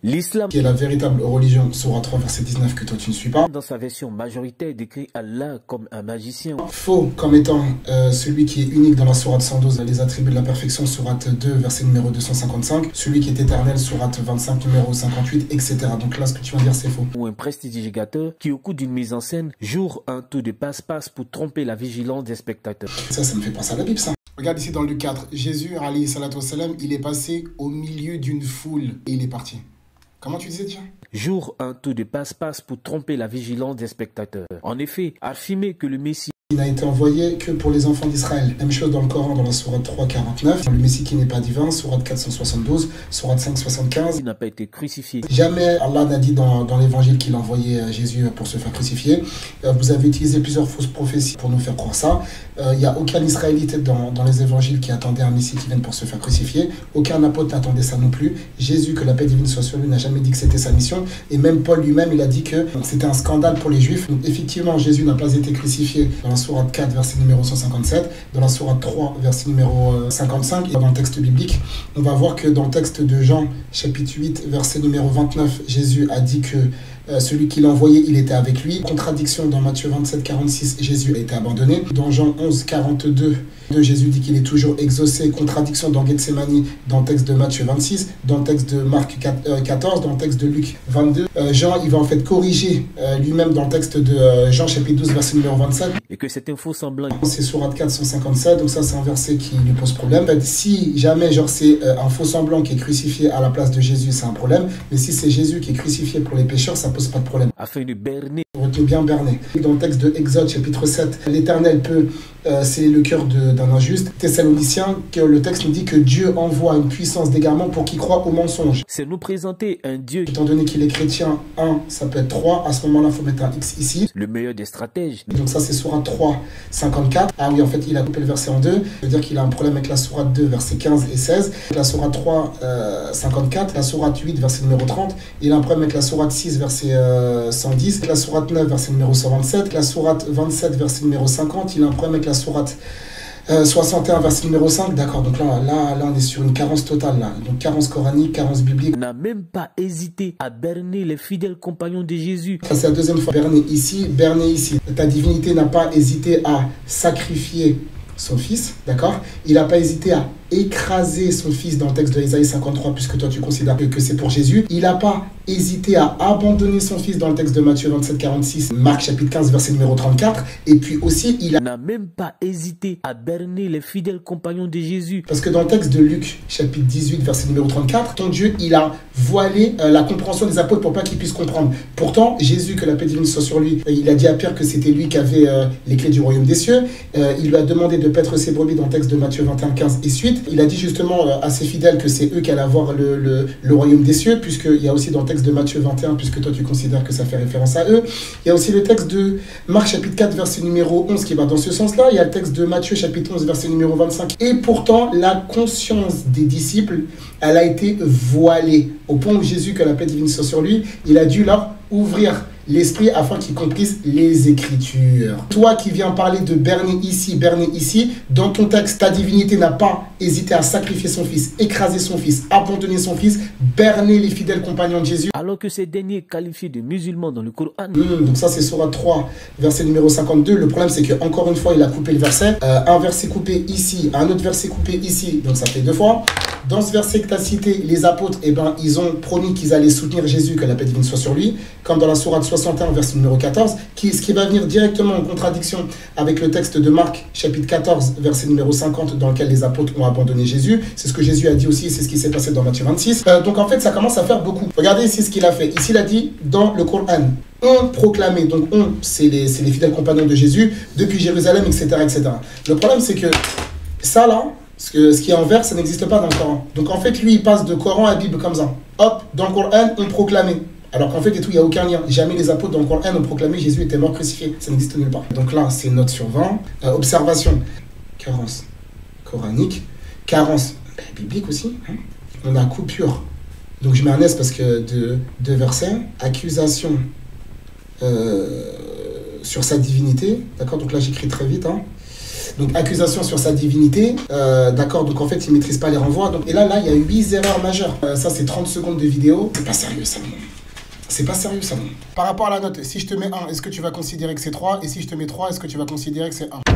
L'islam, qui est la véritable religion, sourate 3, verset 19, que toi tu ne suis pas. dans sa version majoritaire, décrit Allah comme un magicien. Faux comme étant celui qui est unique dans la sourate 112, les attributs de la perfection, sourate 2, verset numéro 255. Celui qui est éternel, sourate 25, numéro 58, etc. Donc là, ce que tu vas dire, c'est faux. Ou un prestidigitateur qui, au cours d'une mise en scène, joue un tour de passe-passe pour tromper la vigilance des spectateurs. Ça me fait penser à la Bible, ça. Regarde ici dans Luc 4, Jésus, alayhi salatu wassalam, il est passé au milieu d'une foule et il est parti. Comment tu disais déjà? Joue un tour de passe-passe pour tromper la vigilance des spectateurs. En effet, affirmer que le Messie Il n'a été envoyé que pour les enfants d'Israël. Même chose dans le Coran, dans la sourate 3, 49. Le Messie qui n'est pas divin, sourate 472, sourate 5, 75. n'a pas été crucifié. Jamais Allah n'a dit dans l'évangile qu'il a envoyé Jésus pour se faire crucifier. Vous avez utilisé plusieurs fausses prophéties pour nous faire croire ça. Il n'y a aucun Israélite dans les évangiles qui attendait un Messie qui vienne pour se faire crucifier. Aucun apôtre n'attendait ça non plus. Jésus, que la paix divine soit sur lui, n'a jamais dit que c'était sa mission. Et même Paul lui-même, il a dit que c'était un scandale pour les Juifs. Donc, effectivement, Jésus n'a pas été crucifié dans la sourate 4, verset numéro 157, dans la sourate 3, verset numéro 55, et dans le texte biblique, on va voir que dans le texte de Jean, chapitre 8, verset numéro 29, Jésus a dit que celui qui l'a envoyé, il était avec lui. Contradiction dans Matthieu 27, 46, Jésus a été abandonné. Dans Jean 11, 42, Jésus dit qu'il est toujours exaucé. Contradiction dans Gethsemane, dans le texte de Matthieu 26, dans le texte de Marc 14, dans le texte de Luc 22. Jean, il va en fait corriger lui-même dans le texte de Jean chapitre 12, verset numéro 27. Et que c'est un faux semblant. C'est sourate 457, donc ça c'est un verset qui lui pose problème. En fait, si jamais genre c'est un faux semblant qui est crucifié à la place de Jésus, c'est un problème. Mais si c'est Jésus qui est crucifié pour les pécheurs, ça pose pas de problème. Afin de berner. Retenez bien berner. Dans le texte de Exode chapitre 7, l'Éternel peut sceller le cœur d'un injuste. Thessaloniciens, que le texte nous dit que Dieu envoie une puissance d'égarement pour qui croit au mensonge. C'est nous présenter un Dieu. Étant donné qu'il est chrétien, 1, ça peut être 3. À ce moment-là, il faut mettre un X ici. Le meilleur des stratèges. Donc ça, c'est sourate 3, 54. Ah oui, en fait, il a coupé le verset en deux. Ça veut dire qu'il a un problème avec la sourate 2, versets 15 et 16. La sourate 3, 54. La sourate 8, verset numéro 30. Il a un problème avec la sourate 6, verset 110. La sourate 9, verset numéro 127. La sourate 27, verset numéro 50. Il a un problème avec la sourate 61, verset numéro 5. D'accord, donc là, on est sur une carence totale. Là. Donc carence coranique, carence biblique. On n'a même pas hésité à berner les fidèles compagnons de Jésus. Ça, c'est la deuxième fois. Berner ici, berner ici. Ta divinité n'a pas hésité à sacrifier son fils, d'accord? Il n'a pas hésité à écraser son fils dans le texte de Isaïe 53, puisque toi tu considères que c'est pour Jésus. Il n'a pas hésité à abandonner son fils dans le texte de Matthieu 27, 46, Marc chapitre 15, verset numéro 34. Et puis aussi, il n'a même pas hésité à berner les fidèles compagnons de Jésus. Parce que dans le texte de Luc chapitre 18, verset numéro 34, ton Dieu, il a voilé la compréhension des apôtres pour pas qu'ils puissent comprendre. Pourtant, Jésus, que la paix divine soit sur lui, il a dit à Pierre que c'était lui qui avait les clés du royaume des cieux. Il lui a demandé de paître ses brebis dans le texte de Matthieu 21, 15 et suite. Il a dit justement à ses fidèles que c'est eux qui allaient avoir le royaume des cieux, puisqu'il y a aussi dans le texte de Matthieu 21, puisque toi tu considères que ça fait référence à eux. Il y a aussi le texte de Marc chapitre 4, verset numéro 11 qui va dans ce sens-là. Il y a le texte de Matthieu chapitre 11, verset numéro 25. Et pourtant, la conscience des disciples, elle a été voilée. Au point où Jésus, que la paix divine soit sur lui, il a dû leur ouvrir l'esprit afin qu'ils comprissent les Écritures. Toi qui viens parler de berner ici, dans ton texte, ta divinité n'a pas hésité à sacrifier son fils, écraser son fils, abandonner son fils, berner les fidèles compagnons de Jésus. Alors que ces derniers qualifiés de musulmans dans le Coran. Donc ça c'est sourate 3, verset numéro 52. Le problème c'est que encore une fois il a coupé le verset. Un verset coupé ici, un autre verset coupé ici, donc ça fait deux fois. Dans ce verset que tu as cité, les apôtres, ils ont promis qu'ils allaient soutenir Jésus, que la paix divine soit sur lui, comme dans la sourate 61, verset numéro 14, ce qui va venir directement en contradiction avec le texte de Marc, chapitre 14, verset numéro 50, dans lequel les apôtres ont abandonné Jésus. C'est ce que Jésus a dit aussi, c'est ce qui s'est passé dans Matthieu 26. Donc en fait, ça commence à faire beaucoup. Regardez ici ce qu'il a fait. Ici, il a dit dans le Coran, on proclamait, donc c'est les fidèles compagnons de Jésus, depuis Jérusalem, etc. etc. Le problème, c'est que ça là, ce qui est en vert, ça n'existe pas dans le Coran. Donc en fait, lui, il passe de Coran à Bible comme ça. Hop, dans le Coran, on proclamait. Alors qu'en fait, et tout, il n'y a aucun lien. Jamais les apôtres dans le Coran ont proclamé Jésus était mort crucifié. Ça n'existe nulle part. Donc là, c'est note sur 20. Observation. Carence coranique. Carence biblique aussi. Hein. On a coupure. Donc je mets un S parce que deux versets. Accusation sur sa divinité. D'accord. Donc là, j'écris très vite. Hein. Donc accusation sur sa divinité, d'accord, donc en fait il maîtrise pas les renvois. Donc, et là il y a 8 erreurs majeures. Ça c'est 30 secondes de vidéo, c'est pas sérieux ça. C'est pas sérieux ça. Par rapport à la note, si je te mets 1, est-ce que tu vas considérer que c'est 3? Et si je te mets 3, est-ce que tu vas considérer que c'est 1?